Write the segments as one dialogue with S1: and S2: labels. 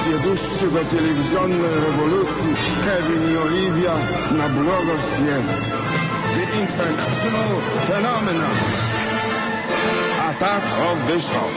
S1: Emocje dłuższego telewizjonnej rewolucji Kevin i Olivia na blogosfierę. The International Phenomenon. Attack of the Show.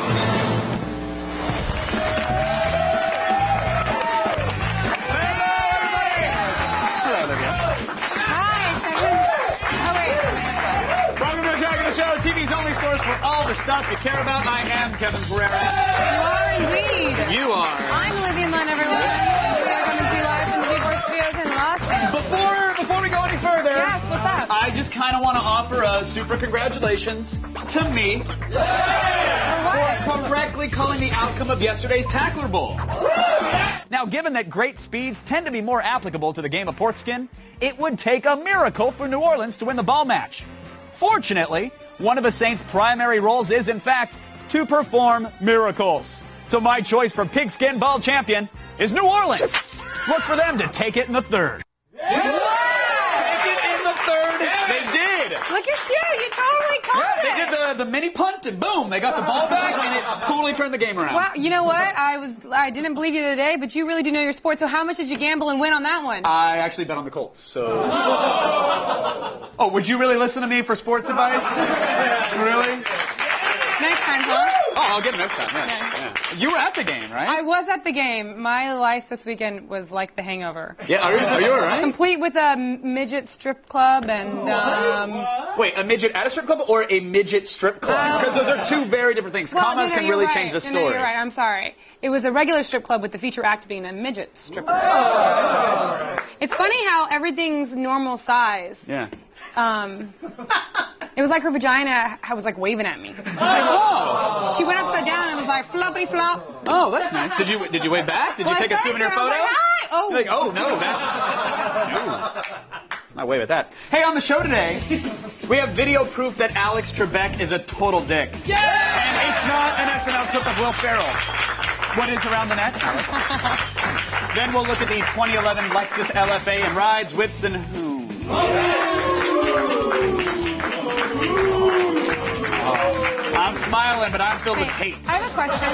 S2: Show, TV's only source for all the stuff you care about. I am Kevin Pereira.
S3: You are indeed.
S2: You are.
S3: I'm Olivia Munn, everyone. We are coming to you live from the Newport Studios in Los Angeles.
S2: Before we go any further,
S3: yes, what's up?
S2: I just kind of want to offer a super congratulations to me for correctly calling the outcome of yesterday's Tackler Bowl. Now, given that great speeds tend to be more applicable to the game of pork skin, it would take a miracle for New Orleans to win the ball match. Fortunately, one of the Saints' primary roles is, in fact, to perform miracles. So my choice for pigskin ball champion is New Orleans. Look for them to take it in the third. Yeah. Take it in the third. Yeah. They did.
S3: Look at you. You totally called it.
S2: They did the mini punt, and boom, they got the ball back, and it totally turned the game around.
S3: Wow. You know what? I didn't believe you the other day, but you really do know your sport. So how much did you gamble and win on that one?
S2: I actually bet on the Colts, so... Oh, would you really listen to me for sports advice? Really?
S3: Next time, huh?
S2: Oh, I'll get it next time. Yeah. You were at the game, right?
S3: I was at the game. My life this weekend was like The Hangover.
S2: Yeah, are you all right?
S3: Complete with a midget strip club and...
S2: Wait, a midget at a strip club or a midget strip club? Because those are two very different things.
S3: Well,
S2: Commas can really change the story.
S3: No, you're right. I'm sorry. It was a regular strip club with the feature act being a midget strip club. It's funny how everything's normal size.
S2: Yeah.
S3: It was like her vagina was like waving at me. Like, she went upside down and was like floppity flop.
S2: Oh, that's nice. Did you wave back? Did you take a souvenir photo?
S3: I was like, hi. Oh.
S2: Like, oh no, let's not wave at that. Hey, on the show today, we have video proof that Alex Trebek is a total dick. Yeah! And it's not an SNL clip of Will Ferrell. What is around the neck, Alex? Then we'll look at the 2011 Lexus Lfa and rides, whips, and whom. I'm smiling, but I'm filled with hate.
S3: I have a question.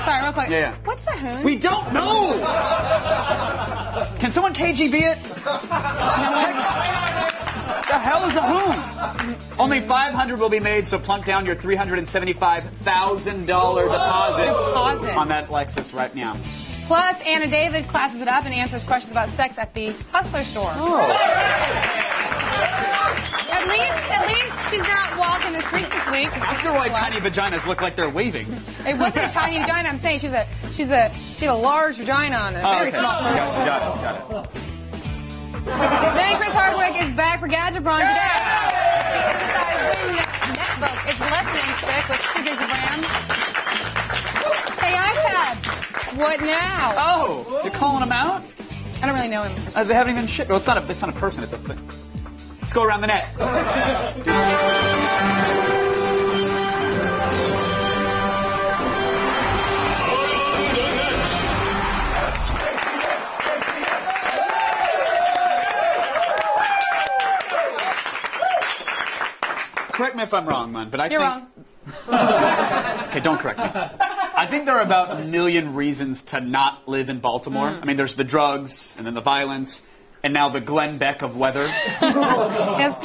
S3: Sorry, real quick.
S2: Yeah.
S3: What's a hoon?
S2: We don't know! Can someone KGB it? The hell is a hoon? Only 500 will be made, so plunk down your $375,000 deposit on that Lexus right now.
S3: Plus, Anna David classes it up and answers questions about sex at the Hustler store.
S2: Oh.
S3: At least she's not walking the street this week.
S2: Ask her why tiny vaginas look like they're waving.
S3: It wasn't a tiny vagina. I'm saying she had a large vagina on a very small person.
S2: Got it.
S3: Then Chris Hardwick is back for Gadgetron today. The Inside Wing Netbook. It's less than an inch thick with 2 gigs of RAM. Hey, iPad. What now?
S2: Oh, you're calling him out?
S3: I don't really know him.
S2: They haven't even shipped. Well, it's not a person. It's a thing. Let's go around the net. Correct me if I'm wrong, man, but I think...
S3: You're wrong.
S2: Okay, don't correct me. I think there are about a million reasons to not live in Baltimore. I mean, there's the drugs, and then the violence, and now the Glenn Beck of weather.
S3: Yes,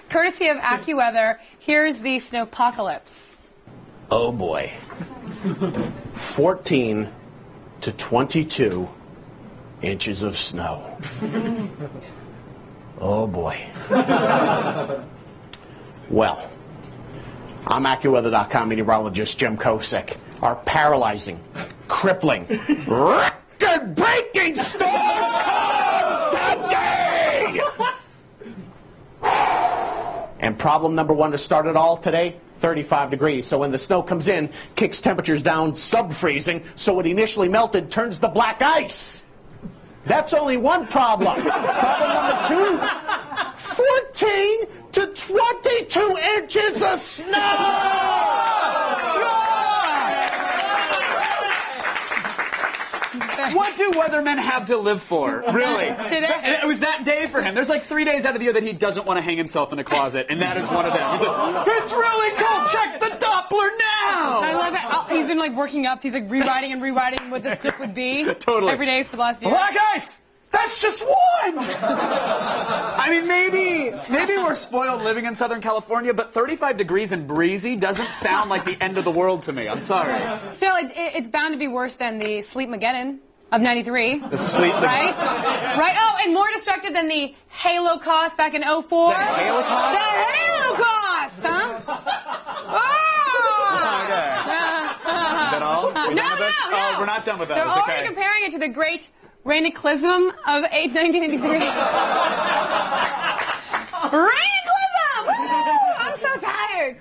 S3: courtesy of AccuWeather, here's the snowpocalypse.
S4: Oh boy. 14 to 22 inches of snow. Oh boy. Well, I'm AccuWeather.com meteorologist Jim Kosick. Our paralyzing, crippling, record-breaking storm comes today! And problem number one to start it all today, 35 degrees. So when the snow comes in, kicks temperatures down sub-freezing, so what initially melted turns to black ice. That's only one problem. Problem number two, 14 to 22 inches of snow!
S2: What do weathermen have to live for, really?
S3: Today.
S2: It was that day for him. There's like 3 days out of the year that he doesn't want to hang himself in a closet, and that is one of them. He's like, it's really cold. Check the Doppler now.
S3: I like that. He's been like working up. He's like rewriting and rewriting what the script would be.
S2: Totally.
S3: Every day for the last year.
S2: Black ice! That's just one! I mean, maybe we're spoiled living in Southern California, but 35 degrees and breezy doesn't sound like the end of the world to me. I'm sorry.
S3: Still, it's bound to be worse than the Sleep-mageddon of 93.
S2: The sleep...
S3: Right? Right? Oh, and more destructive than the Holocaust back in 04.
S2: The Holocaust?
S3: The Holocaust, huh? Oh!
S2: Okay. Is that all?
S3: No.
S2: Oh, we're not done with that.
S3: They're already comparing it to the great Rainiclism of 1983. Rainiclism! I'm so tired.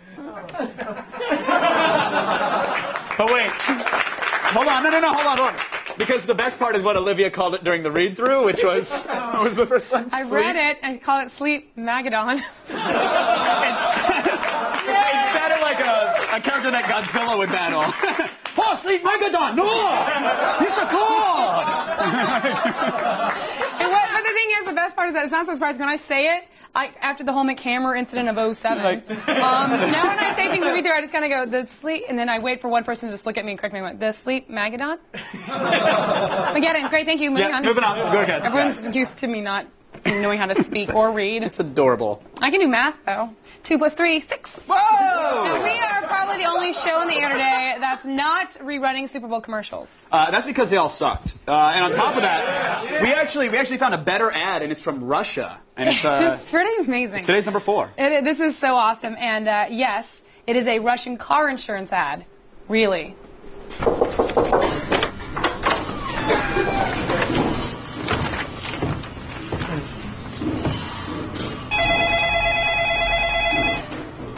S2: But wait. Hold on. No. Hold on. Because the best part is what Olivia called it during the read-through, which was... What was the first one?
S3: I read it. I called it Sleep-mageddon.
S2: It sounded like a character that Godzilla would battle. Oh, Sleep-mageddon! No! He's so cold!
S3: But the thing is, the best part is that it's not so surprising when I say it. After the whole McHammer incident of 07, now when I say things in read through, I just kind of go, the sleep, and then I wait for one person to just look at me and correct me. The Sleep-mageddon? Mageddon, great, thank you. Moving on.
S2: Moving on. Go ahead.
S3: Everyone's used to me not knowing how to speak or read.
S2: It's adorable.
S3: I can do math, though. 2 + 3, 6.
S2: Whoa!
S3: And we are probably the only show on the air today that's not rerunning Super Bowl commercials.
S2: That's because they all sucked. And on top of that, we actually found a better ad, and it's from Russia. And it's
S3: it's pretty amazing.
S2: Today's number 4.
S3: This is so awesome. And yes, it is a Russian car insurance ad. Really.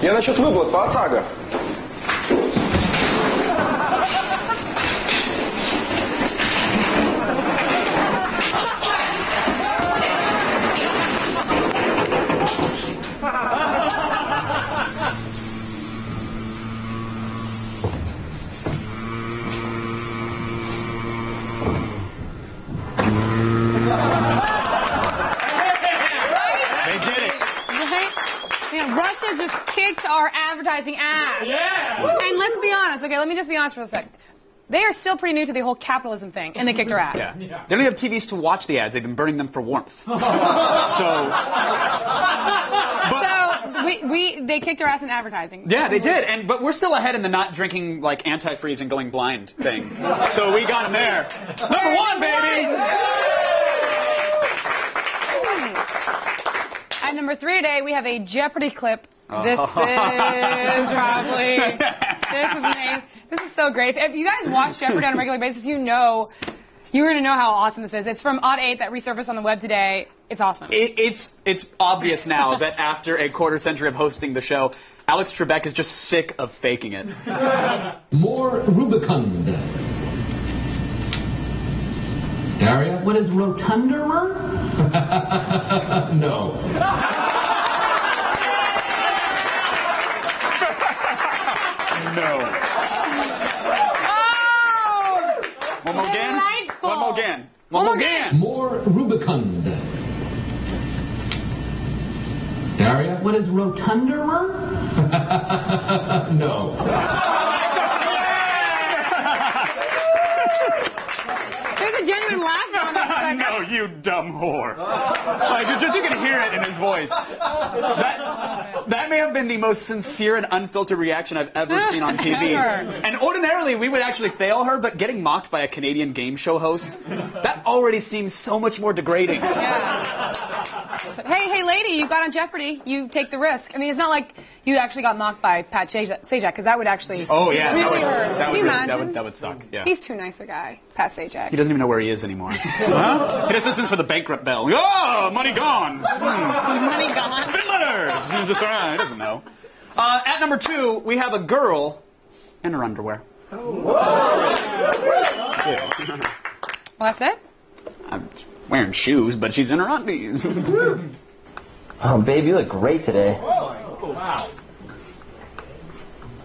S5: Я насчет выплат по ОСАГО.
S3: Russia just kicked our advertising ass.
S2: Yeah!
S3: And let's be honest, okay, let me just be honest for a second. They are still pretty new to the whole capitalism thing, and they kicked our ass.
S2: Yeah. They don't even have TVs to watch the ads. They've been burning them for warmth.
S3: They kicked our ass in advertising.
S2: Yeah, they did. But we're still ahead in the not drinking like antifreeze and going blind thing. So we got them there. Number 1, baby!
S3: At number 3 today, we have a Jeopardy clip. This is probably... This is amazing. This is so great. If you guys watch Jeopardy on a regular basis, you're going to know how awesome this is. It's from Odd 8 that resurfaced on the web today. It's awesome.
S2: It's obvious now that after a quarter century of hosting the show, Alex Trebek is just sick of faking it.
S6: More Rubicund. Daria?
S7: What is rotunderer?
S6: No.
S2: No.
S3: Oh!
S2: One more again?
S3: Delightful.
S2: One more again. One more again.
S6: More Rubicund. Daria?
S7: What is rotunderer?
S6: No.
S3: There's a genuine laugh on that.
S2: No, you dumb whore. Like, you can hear it in his voice. That may have been the most sincere and unfiltered reaction I've ever seen on TV. And ordinarily, we would actually fail her, but getting mocked by a Canadian game show host, that already seems so much more degrading.
S3: Yeah. So, hey, lady, you got on Jeopardy. You take the risk. I mean, it's not like you actually got mocked by Pat Sajak, because that would actually really hurt. Can you imagine?
S2: That would suck. Yeah.
S3: He's too nice a guy, Pat Sajak.
S2: He doesn't even know where he is anymore. Huh? He just listens for the bankrupt bell. Oh, money gone.
S3: Money gone.
S2: Spin letters. He's just, he doesn't know. At number 2, we have a girl in her underwear.
S3: Well, that's it?
S2: I'm wearing shoes, but she's in her undies.
S8: Oh, babe, you look great today.
S2: Oh, wow.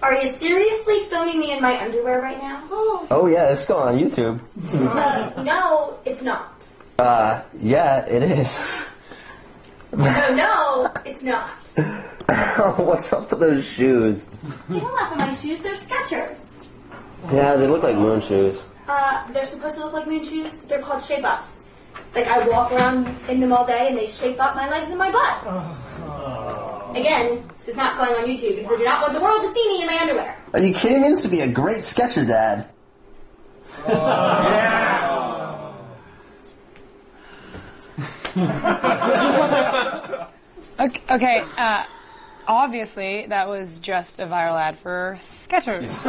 S9: Are you seriously filming me in my underwear right now?
S8: Oh, yeah, it's going on YouTube.
S9: No, it's not.
S8: Yeah, it is.
S9: No, it's not.
S8: What's up with those shoes?
S9: You don't laugh at my shoes, they're Skechers.
S8: Yeah, they look like moon shoes.
S9: They're supposed to look like moon shoes. They're called shape-ups. Like, I walk around in them all day, and they shape up my legs and my butt. Again, this is not going on YouTube, because I do not want the world to see me in my underwear.
S8: Are you kidding me? This would be a great Skechers ad.
S3: Okay, obviously, that was just a viral ad for Skechers.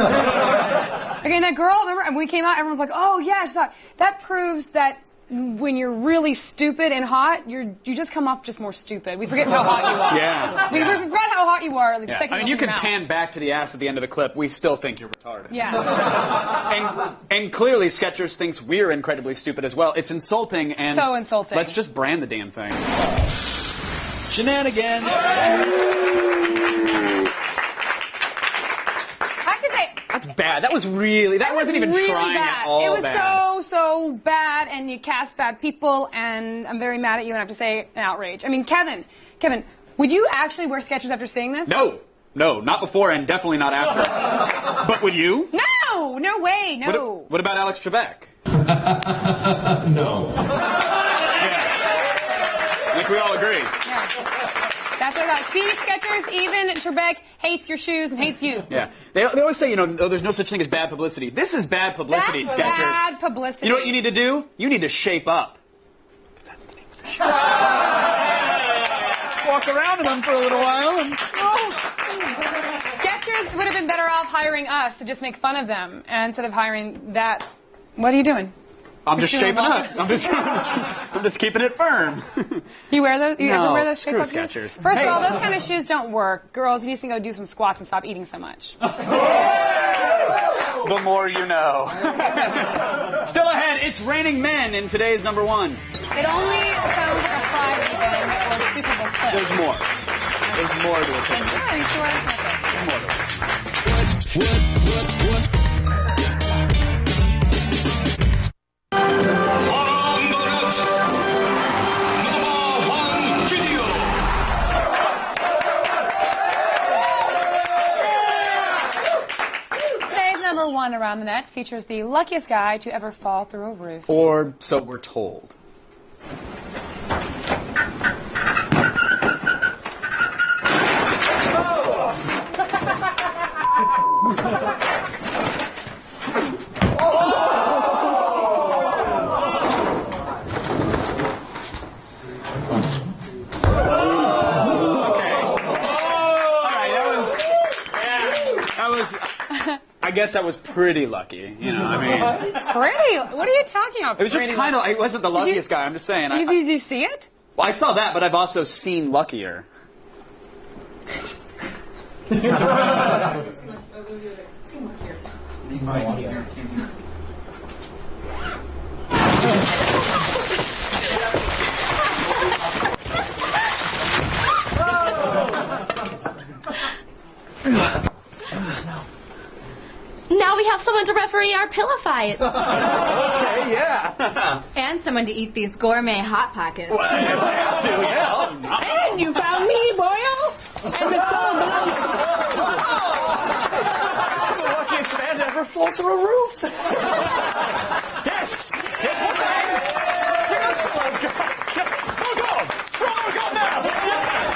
S3: Okay, and that girl, remember, when we came out, everyone's like, oh, yeah, she's hot. That proves that when you're really stupid and hot, you just come off just more stupid. We forget how hot you are.
S2: Yeah.
S3: We forgot how hot you are. Like,
S2: Yeah.
S3: second
S2: I mean, you can pan back to the ass at the end of the clip. We still think you're retarded.
S3: Yeah.
S2: And clearly, Skechers thinks we're incredibly stupid as well. It's insulting. And
S3: so insulting.
S2: Let's just brand the damn thing. Shenanigans.
S3: I have to say,
S2: That's bad. That wasn't even
S3: really
S2: trying
S3: bad.
S2: at all.
S3: It was
S2: bad.
S3: so bad, and you cast bad people, and I'm very mad at you, and I have to say, an outrage. I mean, Kevin, would you actually wear Skechers after seeing this?
S2: No, not before, and definitely not after. But would you?
S3: No way, no.
S2: What about Alex Trebek?
S6: No.
S2: I think we all agree.
S3: Yeah. That's what I thought. See, Skechers, even Trebek hates your shoes and hates you.
S2: Yeah. They always say, there's no such thing as bad publicity. This is bad publicity,
S3: That's
S2: Skechers.
S3: bad publicity.
S2: You know what you need to do? You need to shape up. Because that's the name of the show. Just walk around in them for a little while.
S3: Skechers would have been better off hiring us to just make fun of them instead of hiring that. What are you doing?
S2: I'm just shaping up. I'm just keeping it firm.
S3: You wear those? You ever wear those
S2: screw
S3: shape-up shoes?
S2: Skechers.
S3: First of all, those kind of shoes don't work. Girls, you need to go do some squats and stop eating so much.
S2: The more you know. Still ahead, it's raining men in today's number one.
S3: It only sounds like a Pride event or Super Bowl clip.
S2: There's more. There's more to it.
S3: Are you sure? Okay.
S2: There's more to it.
S3: Today's number one around the net features the luckiest guy to ever fall through a roof.
S2: Or so we're told. I guess I was pretty lucky,
S3: Pretty? What are you talking about?
S2: It was just kind of, I wasn't the luckiest guy, I'm just saying.
S3: Did you see it?
S2: Well, I saw that, but I've also seen luckier.
S10: Now we have someone to referee our pillow fights.
S2: Okay, yeah.
S11: And someone to eat these gourmet Hot Pockets.
S2: Well, if I have to, yeah.
S7: And you found me, boyo! And this cold
S2: I'm the luckiest man to ever fall through a roof. Yes! Yes, we're back! Let's go! Go! Go now! Yes!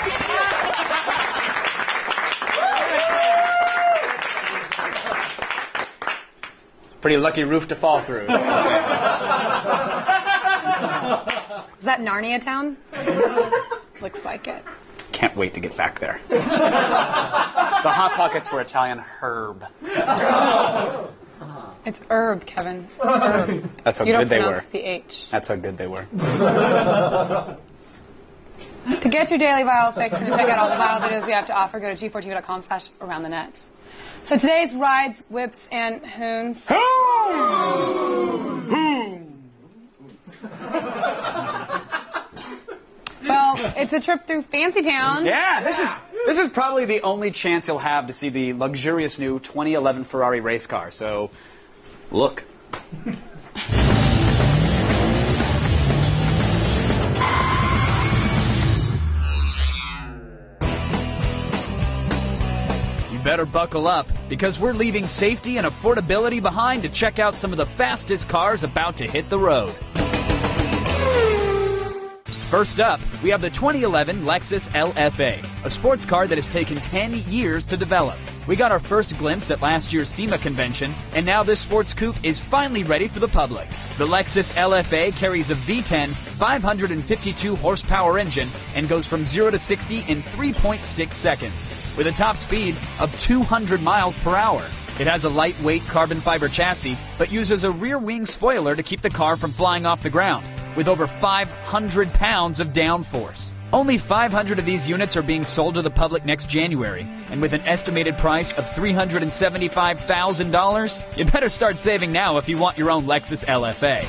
S2: Pretty lucky roof to fall through.
S3: Was that Narnia Town? Looks like it.
S2: Can't wait to get back there. The Hot Pockets were Italian herb.
S3: It's herb, Kevin. Herb.
S2: That's how
S3: you
S2: good they
S3: don't
S2: were.
S3: pronounce the H.
S2: That's how good they were.
S3: To get your daily viral fix and to check out all the viral videos we have to offer, go to g4tv.com/aroundthenet. So today's rides, whips, and hoons. Well, it's a trip through Fancy Town.
S2: Yeah, this is probably the only chance you'll have to see the luxurious new 2011 Ferrari race car. So, look. You better buckle up. because we're leaving safety and affordability behind to check out some of the fastest cars about to hit the road. First up, we have the 2011 Lexus Lfa, a sports car that has taken 10 years to develop. We got our first glimpse at last year's SEMA convention, and now this sports coupe is finally ready for the public. The Lexus Lfa carries a V10 552 horsepower engine and goes from 0 to 60 in 3.6 seconds, with a top speed of 200 miles per hour. It has a lightweight carbon fiber chassis, but uses a rear wing spoiler to keep the car from flying off the ground, with over 500 pounds of downforce. Only 500 of these units are being sold to the public next January, and with an estimated price of $375,000, you better start saving now if you want your own Lexus Lfa.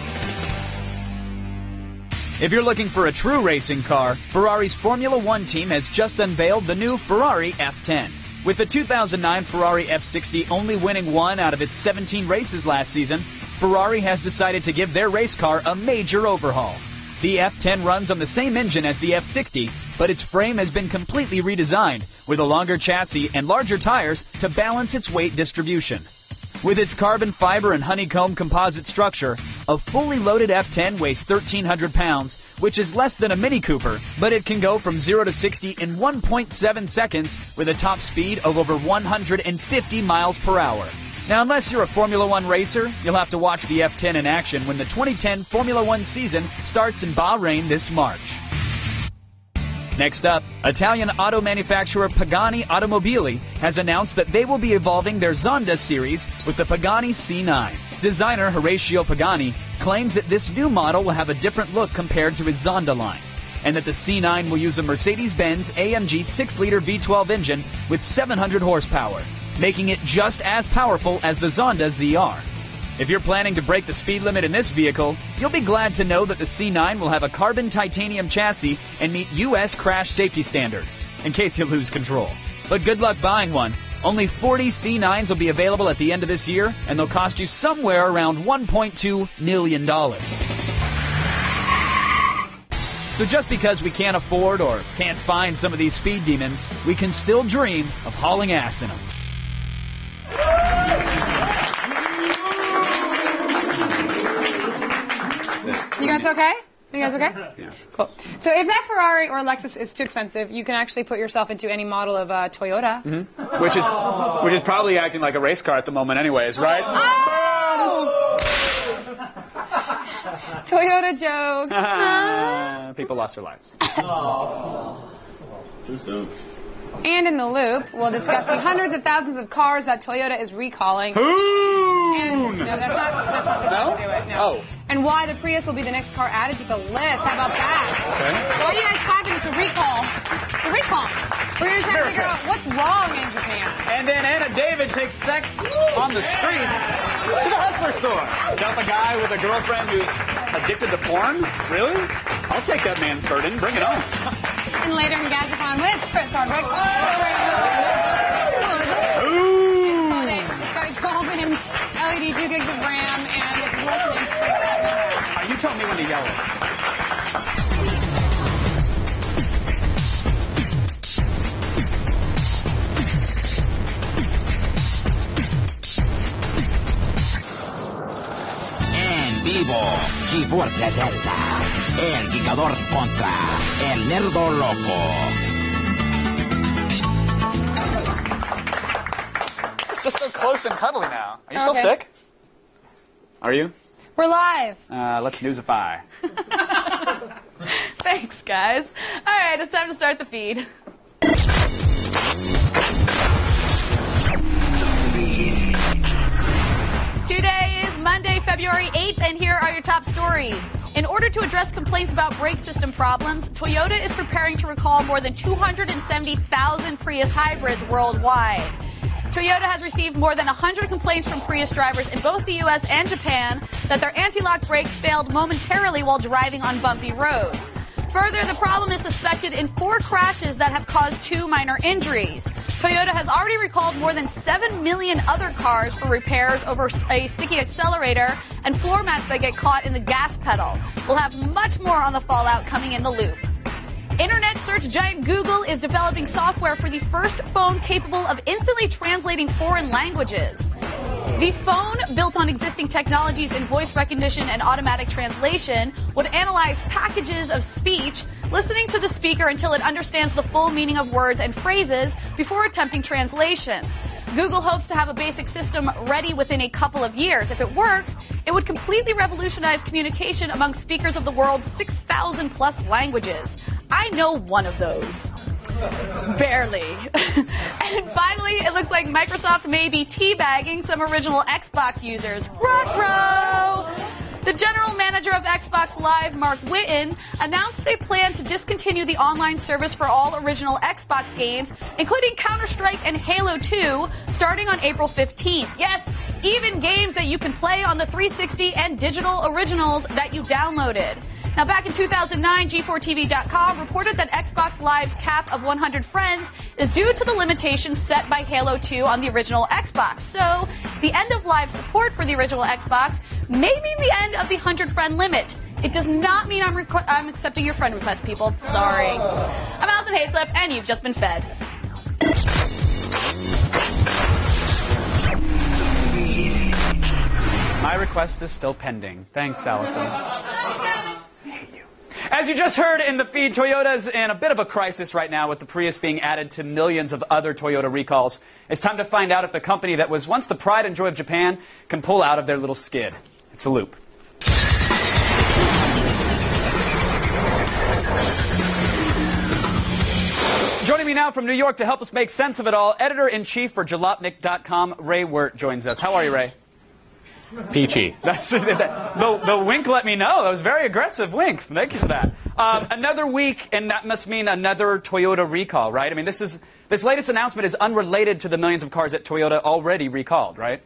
S2: If you're looking for a true racing car, Ferrari's Formula One team has just unveiled the new Ferrari F10. With the 2009 Ferrari F60 only winning 1 out of its 17 races last season, Ferrari has decided to give their race car a major overhaul. The F10 runs on the same engine as the F60, but its frame has been completely redesigned, with a longer chassis and larger tires to balance its weight distribution. With its carbon fiber and honeycomb composite structure, a fully loaded F10 weighs 1,300 pounds, which is less than a Mini Cooper, but it can go from 0 to 60 in 1.7 seconds with a top speed of over 150 miles per hour. Now, unless you're a Formula One racer, you'll have to watch the F10 in action when the 2010 Formula One season starts in Bahrain this March. Next up, Italian auto manufacturer Pagani Automobili has announced that they will be evolving their Zonda series with the Pagani C9. Designer Horacio Pagani claims that this new model will have a different look compared to his Zonda line, and that the C9 will use a Mercedes-Benz AMG 6-liter V12 engine with 700 horsepower, making it just as powerful as the Zonda ZR. If you're planning to break the speed limit in this vehicle, you'll be glad to know that the C9 will have a carbon titanium chassis and meet U.S. crash safety standards, in case you lose control. But good luck buying one. Only 40 C9s will be available at the end of this year, and they'll cost you somewhere around $1.2 million. So just because we can't afford or can't find some of these speed demons, we can still dream of hauling ass in them.
S3: You guys okay? You guys okay?
S2: Yeah.
S3: Cool. So if that Ferrari or Lexus is too expensive, you can actually put yourself into any model of Toyota.
S2: Mm-hmm. Which is probably acting like a race car at the moment anyways, right?
S3: Oh! Toyota joke.
S2: People lost their lives.
S1: Too soon.
S3: And in the loop, we'll discuss the hundreds of thousands of cars that Toyota is recalling.
S2: Hoon!
S3: No, that's not the time to do it. No.
S2: Oh.
S3: And why the Prius will be the next car added to the list. How about that?
S2: Okay.
S3: Why are you guys clapping? It's a recall. It's a recall. We're going to try to figure out what's wrong in Japan.
S2: And then Anna David takes sex on the streets to the hustler store. Dump a guy with a girlfriend who's addicted to porn? Really? I'll take that man's burden. Bring it on.
S3: And later in Gazapon with Chris Hardwick.
S2: Ooh!
S3: It's got a 12-inch LED 2 gigs of RAM and it's less than inch.
S2: You tell me when to yell it.
S12: En vivo, Keyboard presenta El Gigador contra El Nerdo Loco.
S2: It's just so close and cuddly now. Are you still sick? Are you?
S3: We're live.
S2: Let's newsify.
S11: Thanks, guys. All right, it's time to start the feed. Today is Monday, February 8th, and here are your top stories. In order to address complaints about brake system problems, Toyota is preparing to recall more than 270,000 Prius hybrids worldwide. Toyota has received more than 100 complaints from Prius drivers in both the U.S. and Japan that their anti-lock brakes failed momentarily while driving on bumpy roads. Further, the problem is suspected in 4 crashes that have caused 2 minor injuries. Toyota has already recalled more than 7 million other cars for repairs over a sticky accelerator and floor mats that get caught in the gas pedal. We'll have much more on the fallout coming in the loop. Internet search giant Google is developing software for the first phone capable of instantly translating foreign languages. The phone, built on existing technologies in voice recognition and automatic translation, would analyze packages of speech, listening to the speaker until it understands the full meaning of words and phrases before attempting translation. Google hopes to have a basic system ready within a couple of years. If it works, it would completely revolutionize communication among speakers of the world's 6,000 plus languages. I know one of those. Barely. And finally, it looks like Microsoft may be teabagging some original Xbox users. Ruh-roh! The general manager of Xbox Live, Mark Whitten, announced they plan to discontinue the online service for all original Xbox games, including Counter-Strike and Halo 2, starting on April 15th. Yes, even games that you can play on the 360 and digital originals that you downloaded. Now, back in 2009, G4TV.com reported that Xbox Live's cap of 100 friends is due to the limitations set by Halo 2 on the original Xbox. So, the end of Live support for the original Xbox may mean the end of the 100-friend limit. It does not mean I'm accepting your friend request, people. Sorry. I'm Allison Hayslip, and you've just been fed.
S2: My request is still pending. Thanks, Allison. As you just heard in the feed, Toyota's in a bit of a crisis right now with the Prius being added to millions of other Toyota recalls. It's time to find out if the company that was once the pride and joy of Japan can pull out of their little skid. It's a loop. Joining me now from New York to help us make sense of it all, editor-in-chief for Jalopnik.com, Ray Wirt joins us. How are you, Ray?
S13: Peachy.
S2: The wink let me know. That was a very aggressive wink. Thank you for that. Another week, and that must mean another Toyota recall, right? I mean, this latest announcement is unrelated to the millions of cars that Toyota already recalled, right?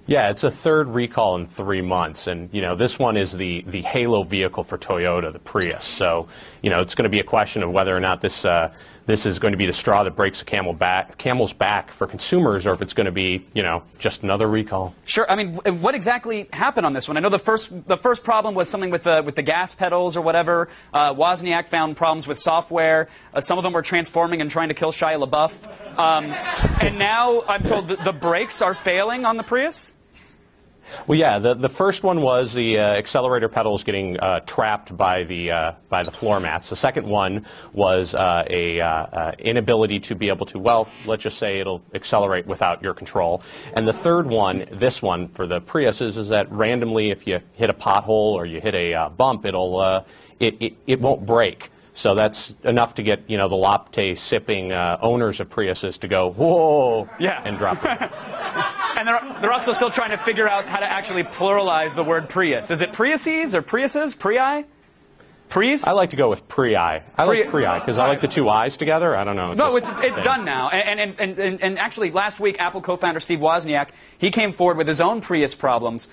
S13: Yeah, it's a third recall in 3 months, and this one is the halo vehicle for Toyota, the Prius. So it's going to be a question of whether or not this is going to be the straw that breaks the camel's back for consumers, or if it's going to be just another recall.
S2: Sure. I mean, what exactly happened on this one? I know the first problem was something with the gas pedals or whatever. Wozniak found problems with software. Some of them were transforming and trying to kill Shia LaBeouf. And now I'm told that the brakes are failing on the Prius.
S13: Well, yeah, the first one was the accelerator pedals getting trapped by the floor mats. The second one was a inability to be able to, well, let's just say it'll accelerate without your control. And the third one, this one for the Prius, is that randomly, if you hit a pothole or you hit a bump, it won't brake. So that's enough to get the latte sipping owners of Priuses to go, whoa,
S2: yeah,
S13: and drop it.
S2: And they're also still trying to figure out how to actually pluralize the word Prius. Is it Priuses or Priuses? Prii? Prius?
S13: I like to go with Prii. I like Prii because I like the two I's together. I don't know.
S2: No, it's done now. And actually, last week, Apple co-founder Steve Wozniak, he came forward with his own Prius problems.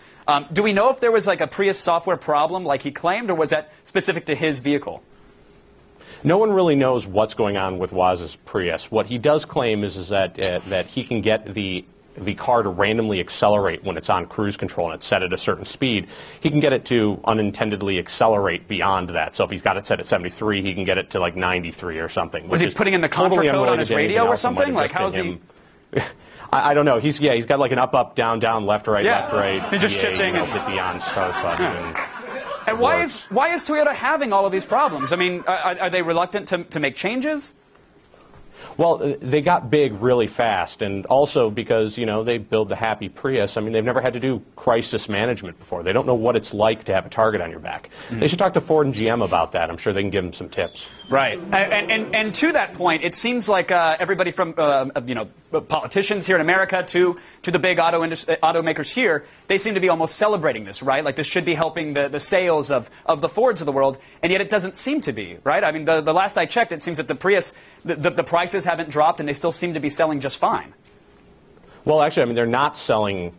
S2: Do we know if there was like a Prius software problem like he claimed, or was that specific to his vehicle?
S13: No one really knows what's going on with Woz's Prius. What he does claim is that he can get the car to randomly accelerate when it's on cruise control and it's set at a certain speed. He can get it to unintendedly accelerate beyond that. So if he's got it set at 73, he can get it to like 93 or something.
S2: Was he putting in the contra code on his radio or something? Like how's he?
S13: I don't know. He's got like an up, up, down, down, left, right, left, right.
S2: He's just shifting.
S13: Hit the on start button.
S2: And why is Toyota having all of these problems? I mean, are they reluctant to make changes?
S13: Well, they got big really fast, and also because, they build the happy Prius. I mean, they've never had to do crisis management before. They don't know what it's like to have a target on your back. Mm-hmm. They should talk to Ford and GM about that. I'm sure they can give them some tips.
S2: Right. And to that point, it seems like everybody from, politicians here in America to the big automakers here, they seem to be almost celebrating this, right? Like this should be helping the sales of the Fords of the world, and yet it doesn't seem to be, right? I mean, the last I checked, it seems that the Prius, the prices haven't dropped, and they still seem to be selling just fine.
S13: Well, actually, I mean, they're not selling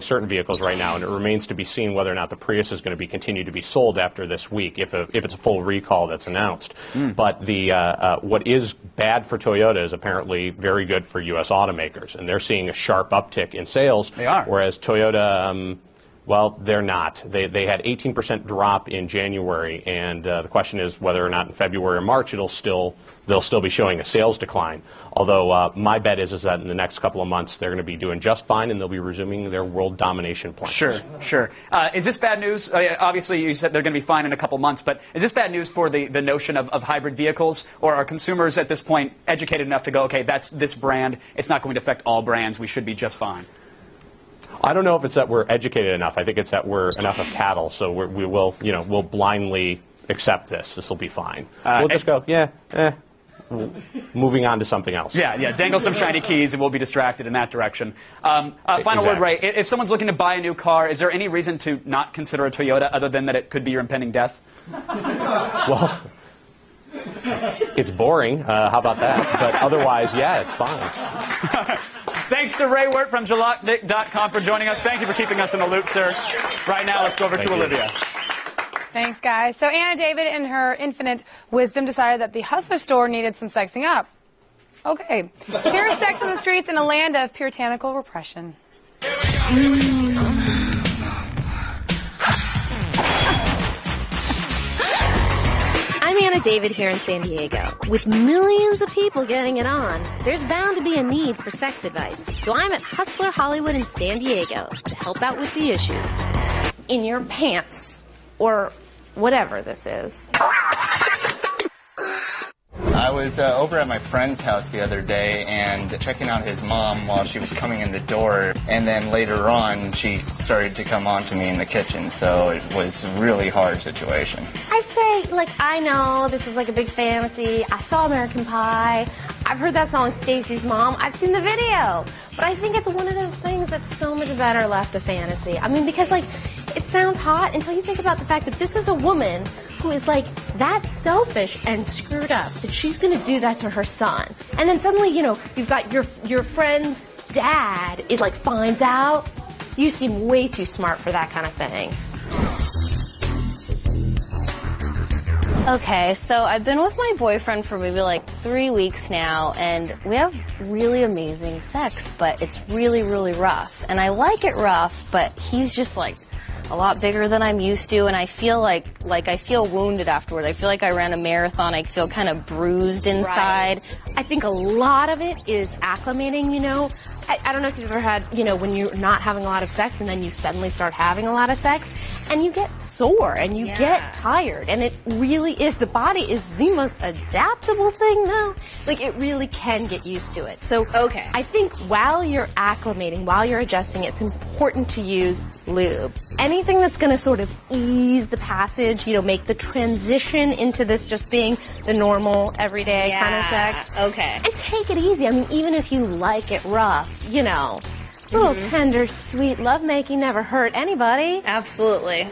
S13: certain vehicles right now, and it remains to be seen whether or not the Prius is going to continue to be sold after this week, if it's a full recall that's announced. But what is bad for Toyota is apparently very good for U.S. automakers, and they're seeing a sharp uptick in sales.
S2: They are.
S13: Whereas Toyota, Well, they're not. They had 18% drop in January, and the question is whether or not in February or March they'll still be showing a sales decline. Although my bet is that in the next couple of months they're going to be doing just fine, and they'll be resuming their world domination plans.
S2: Sure. Is this bad news? Obviously, you said they're going to be fine in a couple months, but is this bad news for the notion of hybrid vehicles, or are consumers at this point educated enough to go, okay, that's this brand, it's not going to affect all brands, we should be just fine?
S13: I don't know if it's that we're educated enough. I think it's that we're enough of cattle, so we'll blindly accept this. This will be fine. We'll just go, moving on to something else.
S2: Yeah, dangle some shiny keys and we'll be distracted in that direction. Final word, Ray. If someone's looking to buy a new car, is there any reason to not consider a Toyota other than that it could be your impending death?
S13: Well, it's boring. How about that? But otherwise, yeah, it's fine.
S2: Thanks to Ray Wirt from Jalopnik.com for joining us. Thank you for keeping us in the loop, sir. Right now, let's go over to Olivia.
S3: Thanks, guys. So Anna David, in her infinite wisdom, decided that the Hustler store needed some sexing up. Okay. Here's Sex on the Streets in a land of puritanical repression.
S14: I'm Anna David here in San Diego. With millions of people getting it on, there's bound to be a need for sex advice. So I'm at Hustler Hollywood in San Diego to help out with the issues.
S15: In your pants, or whatever this is.
S16: I was over at my friend's house the other day and checking out his mom while she was coming in the door, and then later on she started to come on to me in the kitchen, so it was a really hard situation.
S15: I say, I know this is a big fantasy. I saw American Pie. I've heard that song, Stacy's Mom. I've seen the video. But I think it's one of those things that's so much better left a fantasy. I mean, because, it sounds hot until you think about the fact that this is a woman who is, that selfish and screwed up that she's going to do that to her son. And then suddenly, you've got your friend's dad is, finds out. You seem way too smart for that kind of thing.
S14: Okay, so I've been with my boyfriend for maybe 3 weeks now, and we have really amazing sex, but it's really, really rough. And I like it rough, but he's just a lot bigger than I'm used to, and I feel like I feel wounded afterward. I feel like I ran a marathon. I feel kind of bruised inside.
S15: Right. I think a lot of it is acclimating, I don't know if you've ever had, when you're not having a lot of sex and then you suddenly start having a lot of sex and you get sore and you get tired, and it really is, the body is the most adaptable thing now. It really can get used to it. So I think while you're acclimating, while you're adjusting, it's important to use lube. Anything that's going to sort of ease the passage, make the transition into this just being the normal, everyday kind of sex.
S14: Okay.
S15: And take it easy. I mean, even if you like it rough, little tender, sweet lovemaking never hurt anybody.
S14: Absolutely.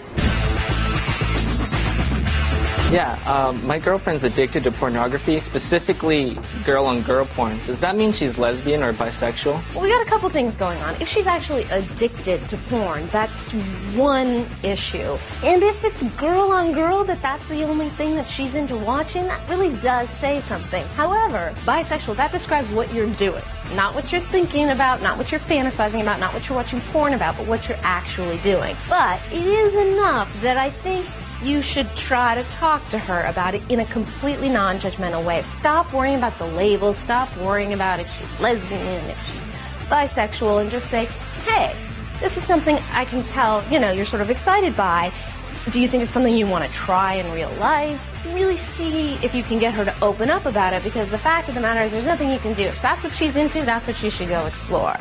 S17: Yeah, my girlfriend's addicted to pornography, specifically girl-on-girl porn. Does that mean she's lesbian or bisexual?
S15: Well, we got a couple things going on. If she's actually addicted to porn, that's one issue. And if it's girl-on-girl, that's the only thing that she's into watching, that really does say something. However, bisexual, that describes what you're doing. Not what you're thinking about, not what you're fantasizing about, not what you're watching porn about, but what you're actually doing. But it is enough that I think you should try to talk to her about it in a completely non-judgmental way. Stop worrying about the labels. Stop worrying about if she's lesbian, if she's bisexual, and just say, hey, this is something I can tell, you're sort of excited by. Do you think it's something you want to try in real life? Really see if you can get her to open up about it, because the fact of the matter is there's nothing you can do. If that's what she's into, that's what you should go explore.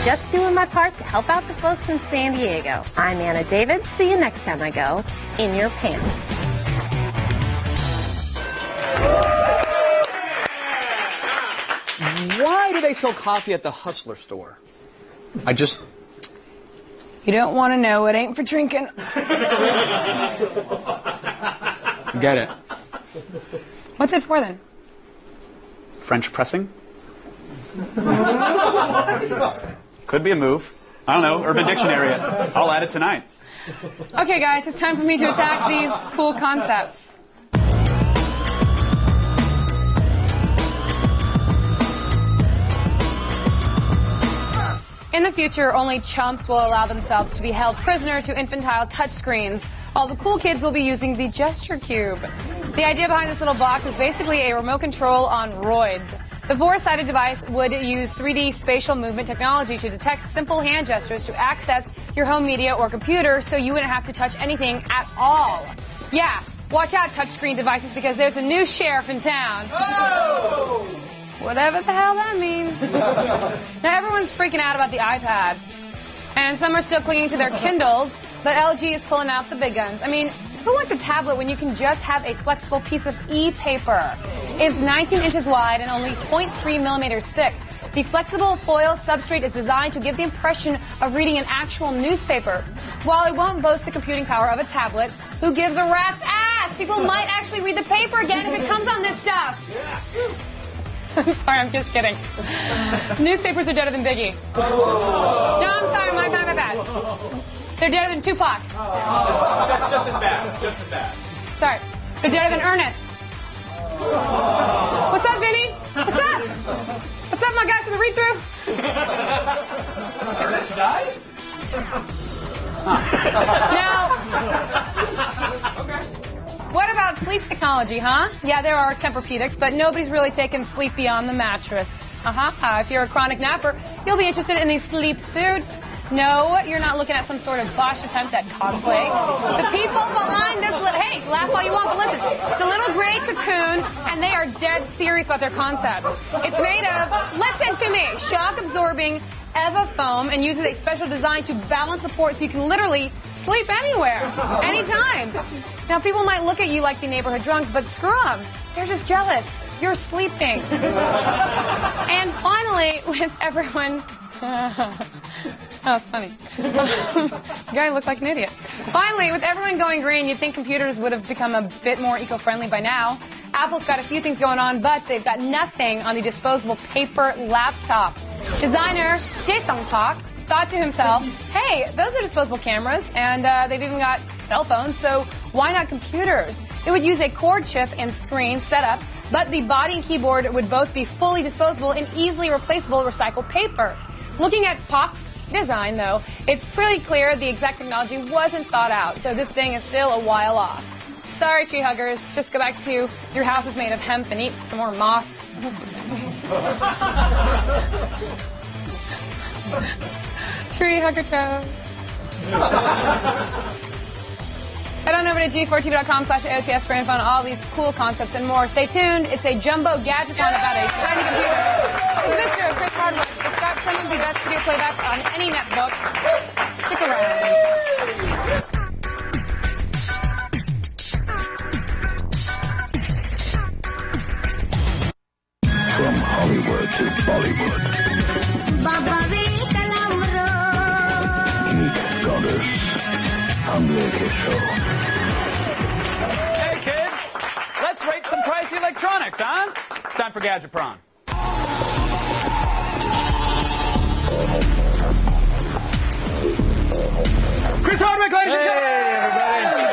S15: Just doing my part to help out the folks in San Diego. I'm Anna David. See you next time I go in your pants.
S2: Why do they sell coffee at the Hustler store?
S3: You don't want to know. It ain't for drinking.
S2: Get it.
S3: What's it for, then?
S2: French pressing? Could be a move. I don't know. Urban Dictionary. I'll add it tonight.
S3: Okay, guys, it's time for me to attack these cool concepts. In the future, only chumps will allow themselves to be held prisoner to infantile touchscreens, while the cool kids will be using the gesture cube. The idea behind this little box is basically a remote control on roids. The four-sided device would use 3D spatial movement technology to detect simple hand gestures to access your home media or computer, so you wouldn't have to touch anything at all. Yeah, watch out, touchscreen devices, because there's a new sheriff in town. Oh! Whatever the hell that means. Now, everyone's freaking out about the iPad, and some are still clinging to their Kindles, but LG is pulling out the big guns. I mean, who wants a tablet when you can just have a flexible piece of e-paper? It's 19 inches wide and only 0.3 millimeters thick. The flexible foil substrate is designed to give the impression of reading an actual newspaper. While it won't boast the computing power of a tablet, who gives a rat's ass? People might actually read the paper again if it comes on this stuff. Sorry, I'm just kidding. Newspapers are deader than Biggie. No, I'm sorry, my bad. They're deader than Tupac.
S2: That's just as bad. Just as bad.
S3: Sorry. They're deader than Ernest. What's up, Vinny? What's up? What's up, my guys from the read-through?
S2: Has this died?
S3: Now, what about sleep technology, huh? Yeah, there are Tempur-Pedics, but nobody's really taken sleep beyond the mattress. If you're a chronic napper, you'll be interested in these sleep suits. No, you're not looking at some sort of Bosch attempt at cosplay. The people behind this, hey, laugh all you want, but listen, it's a little gray cocoon, and they are dead serious about their concept. It's made of, listen to me, shock-absorbing Eva foam, and uses a special design to balance support so you can literally sleep anywhere, anytime. Now, people might look at you like the neighborhood drunk, but screw them. They're just jealous. You're sleeping. And finally, with everyone... Oh, it's funny. The guy looked like an idiot. Finally, with everyone going green, you'd think computers would have become a bit more eco-friendly by now. Apple's got a few things going on, but they've got nothing on the disposable paper laptop. Designer Jae-sung Park thought to himself, hey, those are disposable cameras, and they've even got cell phones, so why not computers? It would use a cord chip and screen setup, but the body and keyboard would both be fully disposable and easily replaceable recycled paper. Looking at Park's design, though, it's pretty clear the exact technology wasn't thought out, so this thing is still a while off. Sorry, tree huggers. Just go back to your house is made of hemp and eat some more moss. Tree hugger toe. Head on over to g4tv.com/AOTS for info on all these cool concepts and more. Stay tuned. It's a jumbo gadgeton about a tiny computer. It's Mr. Chris Hardwick. It's got some of the best video playback on any netbook. Stick around.
S1: From Hollywood to Bollywood. Geek Goddess. Hamle ke show.
S2: Hey, kids. Let's rate some pricey electronics, huh? It's time for Gadgetpron. Chris Hardwick, ladies and gentlemen!
S18: Everybody.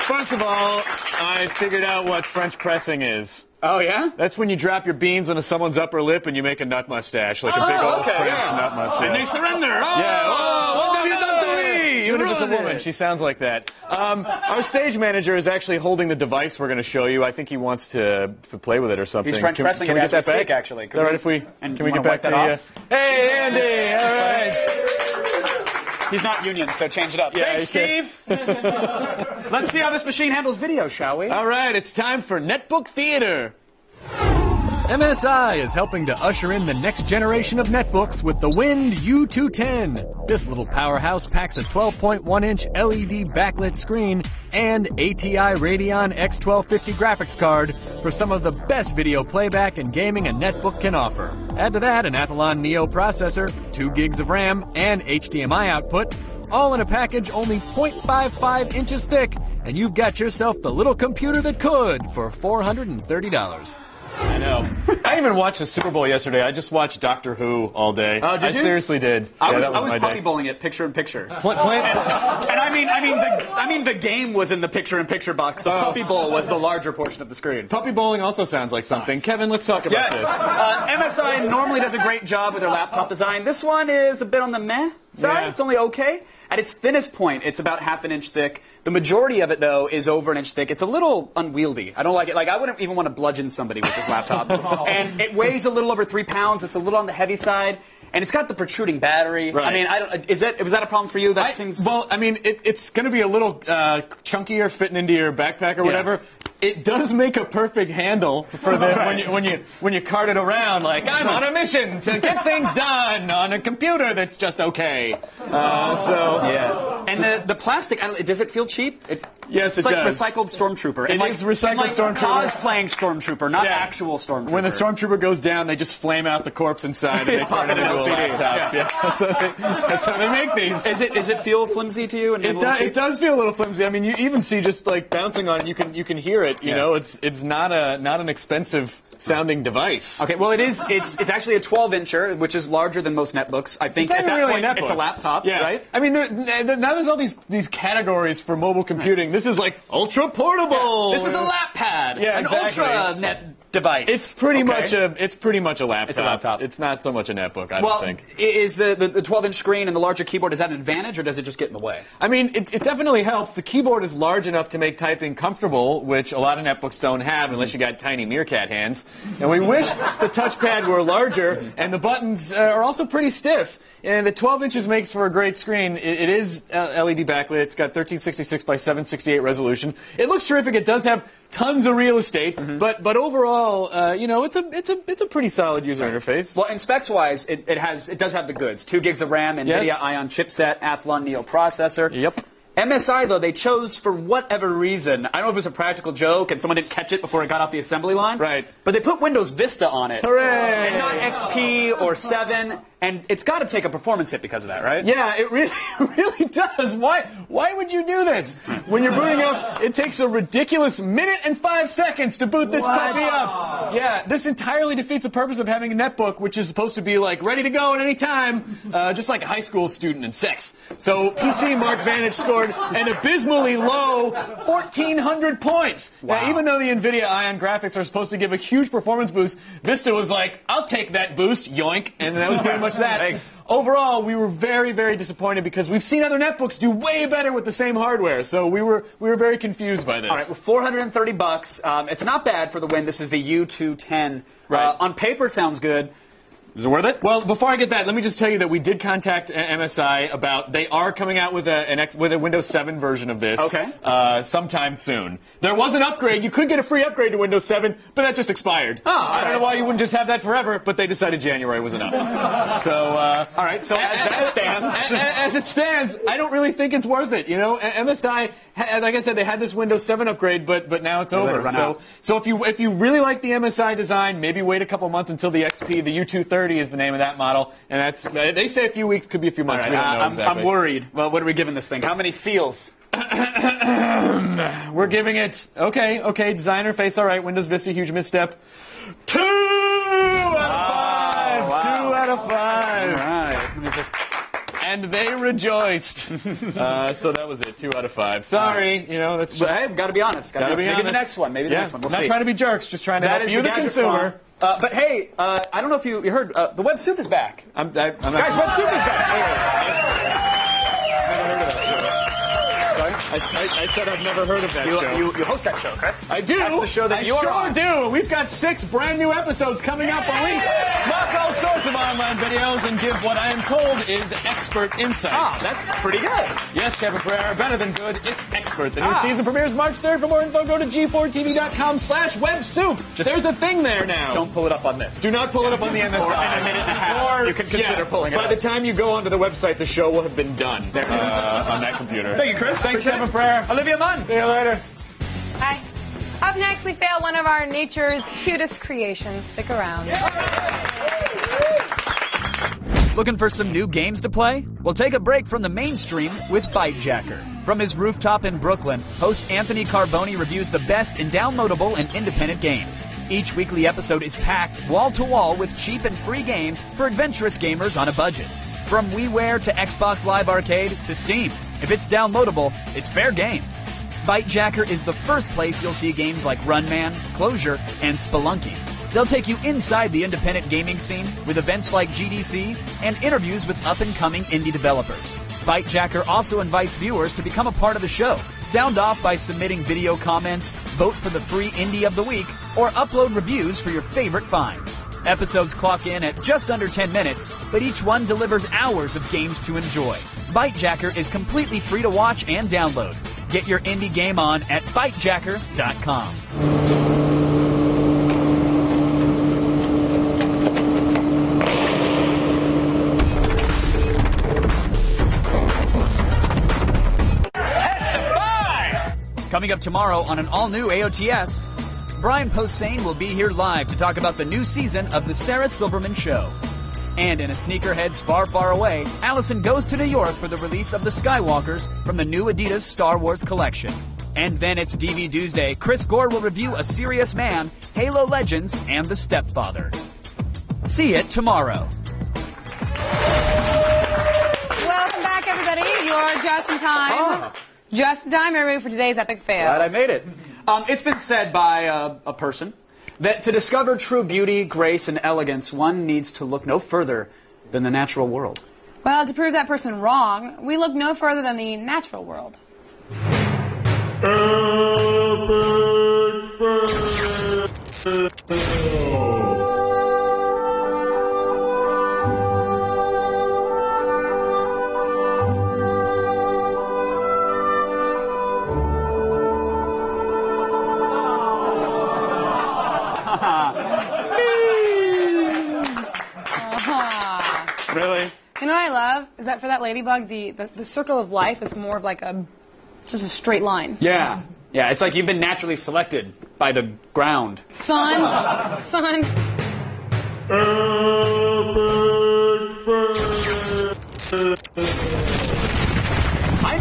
S18: First of all, I figured out what French pressing is.
S2: Oh, yeah?
S18: That's when you drop your beans onto someone's upper lip and you make a nut mustache, like a big old French nut mustache.
S2: And they surrender. Oh,
S18: yeah. Oh, what have you done to me? Even if it's a woman, she sounds like that. Our stage manager is actually holding the device we're going to show you. I think he wants to play with it or something.
S2: He's French pressing
S18: can we
S2: it
S18: get that
S2: as we
S18: back?
S2: speak, actually.
S18: Is that right? Can we get back
S2: that off?
S18: Hey, Andy! All right.
S2: He's not union, so change it up.
S18: Yeah,
S2: thanks, Steve. Let's see how this machine handles video, shall we?
S18: All right, it's time for Netbook Theater.
S19: MSI is helping to usher in the next generation of netbooks with the Wind U210. This little powerhouse packs a 12.1-inch LED backlit screen and ATI Radeon X1250 graphics card for some of the best video playback and gaming a netbook can offer. Add to that an Athlon Neo processor, 2 gigs of RAM, and HDMI output, all in a package only 0.55 inches thick, and you've got yourself the little computer that could for $430.
S18: I know. I didn't even watch the Super Bowl yesterday. I just watched Doctor Who all day.
S2: Oh, did you?
S18: I seriously did.
S2: I was
S18: my
S2: puppy
S18: day.
S2: bowling it picture in picture. And I mean the game was in the picture in picture box. The puppy bowl was the larger portion of the screen.
S18: Puppy bowling also sounds like something. Kevin, let's talk about this.
S2: MSI normally does a great job with their laptop design. This one is a bit on the meh side.
S18: Yeah.
S2: It's only okay. At its thinnest point, it's about half an inch thick. The majority of it, though, is over an inch thick. It's a little unwieldy. I don't like it. Like, I wouldn't even want to bludgeon somebody with this laptop. And it weighs a little over 3 pounds. It's a little on the heavy side. And it's got the protruding battery.
S18: Right.
S2: I mean, was that a problem for you? That seems...
S18: Well, I mean, it's going to be a little chunkier fitting into your backpack or whatever. It does make a perfect handle for the when you cart it around. Like, I'm on a mission to get things done on a computer that's just okay.
S2: And the plastic, does it feel cheap?
S18: Yes,
S2: it's
S18: it
S2: like
S18: does.
S2: recycled Stormtrooper.
S18: It is recycled Stormtrooper.
S2: Cosplaying Stormtrooper, not actual Stormtrooper.
S18: When the Stormtrooper goes down, they just flame out the corpse inside and they turn it into a laptop. Yeah. That's how they make these.
S2: Is it feel flimsy to you? And
S18: it does feel a little flimsy. I mean, you even see just like bouncing on it, you can hear it. You know, it's not an expensive sounding device.
S2: Okay, well it's actually a 12-incher, which is larger than most netbooks. I think at that point it's a laptop, right?
S18: I mean, now there's all these categories for mobile computing. This is like ultra portable.
S2: This is a lap pad.
S18: Yeah,
S2: an
S18: exactly.
S2: ultra net device.
S18: It's pretty much a laptop.
S2: It's a laptop.
S18: It's not so much a netbook, I don't think.
S2: Is the 12-inch screen and the larger keyboard, is that an advantage or does it just get in the way?
S18: I mean, it definitely helps. The keyboard is large enough to make typing comfortable, which a lot of netbooks don't have unless you got tiny meerkat hands. And we wish the touchpad were larger, and the buttons are also pretty stiff. And the 12 inches makes for a great screen. It is LED backlit. It's got 1366 by 768 resolution. It looks terrific. It does have tons of real estate, but overall, it's a pretty solid user interface.
S2: Well, and specs-wise, it does have the goods: 2 gigs of RAM, NVIDIA Ion chipset, Athlon Neo processor.
S18: Yep.
S2: MSI, though, they chose for whatever reason, I don't know if it was a practical joke and someone didn't catch it before it got off the assembly line.
S18: Right.
S2: But they put Windows Vista on it.
S18: Hooray!
S2: And not XP or 7. And it's got to take a performance hit because of that, right?
S18: Yeah, it really does. Why would you do this? When you're booting up, it takes a ridiculous minute and 5 seconds to boot this puppy up. Yeah, this entirely defeats the purpose of having a netbook, which is supposed to be like ready to go at any time, just like a high school student in sex. So PC Mark Vantage scored an abysmally low 1,400 points.
S2: Wow.
S18: Now, even though the NVIDIA Ion graphics are supposed to give a huge performance boost, Vista was like, I'll take that boost, yoink, and that was pretty much that.
S2: Thanks.
S18: Overall, we were very, very disappointed because we've seen other netbooks do way better with the same hardware. So we were very confused by this.
S2: All right, well, $430. It's not bad for the win. This is the U210.
S18: Right.
S2: On paper, sounds good. Is it worth it?
S18: Well, before I get that, let me just tell you that we did contact MSI about they are coming out with a Windows 7 version of this.
S2: Okay.
S18: Sometime soon. There was an upgrade. You could get a free upgrade to Windows 7, but that just expired.
S2: Oh,
S18: I don't know why you wouldn't just have that forever, but they decided January was enough. So,
S2: all right. So as that stands,
S18: as it stands, I don't really think it's worth it. You know, MSI, like I said, they had this Windows 7 upgrade, but now it's over. So if you really like the MSI design, maybe wait a couple months until the XP, the U230 is the name of that model, and that's they say a few weeks, could be a few months.
S2: Right,
S18: we don't know exactly.
S2: I'm worried. Well, what are we giving this thing? How many seals?
S18: We're giving it okay. Designer face, all right. Windows Vista, huge misstep. 2 out of 5.
S2: Wow.
S18: 2 out of 5.
S2: All right. Let me just.
S18: And they rejoiced. So that was it. 2 out of 5. Sorry, you know that's just.
S2: But hey, got to be honest. Maybe the next one. Maybe the next one. We'll
S18: not
S2: see.
S18: trying to be jerks, just trying to help you, the consumer.
S2: But hey, I don't know if you heard, the Web Soup is back.
S18: I'm
S2: Guys, Web Soup is back.
S18: I said I've never heard of that show.
S2: You host that show, Chris.
S18: I do.
S2: That's the show that you are on.
S18: I sure do. We've got 6 brand new episodes coming up where we mock all sorts of online videos and give what I am told is expert insights.
S2: Ah, that's pretty good.
S18: Yes, Kevin Pereira, better than good. It's expert. The new season premieres March 3rd. For more info, go to g4tv.com/websoup. There's a thing there now.
S2: Don't pull it up on this.
S18: Do not pull it up on the MSI.
S2: Or in a minute and a half, you can consider pulling it up.
S18: By the time you go onto the website, the show will have been done on that computer.
S2: Thank you, Chris.
S18: Thanks, Kevin Pereira.
S2: Olivia Munn.
S18: See you later.
S3: Hi. Up next, we fail one of our nature's cutest creations. Stick around.
S2: Looking for some new games to play? Well, take a break from the mainstream with Bytejacker. From his rooftop in Brooklyn, host Anthony Carboni reviews the best in downloadable and independent games. Each weekly episode is packed wall-to-wall with cheap and free games for adventurous gamers on a budget. From WiiWare to Xbox Live Arcade to Steam. If it's downloadable, it's fair game. Bytejacker is the first place you'll see games like Runman, Closure, and Spelunky. They'll take you inside the independent gaming scene with events like GDC and interviews with up-and-coming indie developers. Bytejacker also invites viewers to become a part of the show. Sound off by submitting video comments, vote for the free Indie of the Week, or upload reviews for your favorite finds. Episodes clock in at just under 10 minutes, but each one delivers hours of games to enjoy. Bytejacker is completely free to watch and download. Get your indie game on at bytejacker.com. Coming up tomorrow on an all-new AOTS, Brian Posehn will be here live to talk about the new season of The Sarah Silverman Show. And in a sneakerheads far, far away, Allison goes to New York for the release of The Skywalkers from the new Adidas Star Wars collection. And then it's DV Tuesday. Chris Gore will review A Serious Man, Halo Legends, and The Stepfather. See it tomorrow.
S3: Welcome back, everybody. You're just in time. Just in time, everybody, for today's epic fail.
S2: Glad I made it. It's been said by a person that to discover true beauty, grace, and elegance, one needs to look no further than the natural world.
S3: Well, to prove that person wrong, we look no further than the natural world.
S2: Really?
S3: You know what I love? Is that for that ladybug, the circle of life is more of like just a straight line.
S2: Yeah. Yeah, it's like you've been naturally selected by the ground.
S3: Son.
S2: I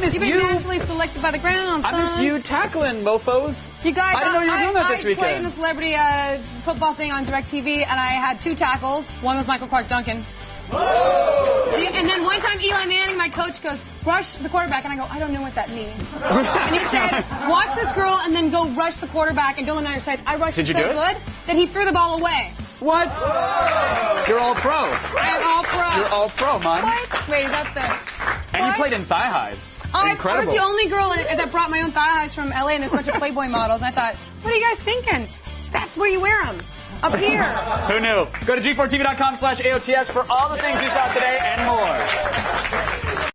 S2: miss
S3: You've been naturally selected by the ground, son.
S2: I miss you tackling, mofos.
S3: You guys,
S2: I didn't know you were doing that this weekend.
S3: I played in the celebrity football thing on DirecTV, and I had 2 tackles. One was Michael Clark Duncan. And then one time Eli Manning, my coach, goes, rush the quarterback. And I go, I don't know what that means. And he said, watch this girl and then go rush the quarterback and don't let on your sights. I rushed it so good that he threw the ball away.
S2: What? You're all pro.
S3: I'm all pro.
S2: You're all pro, man.
S3: What? Wait, is that the...
S2: And you played in thigh highs. Incredible.
S3: I was the only girl that brought my own thigh highs from LA, and there's a bunch of Playboy models. And I thought, what are you guys thinking? That's where you wear them. Up here.
S2: Who knew? Go to g4tv.com/AOTS for all the things you saw today and more.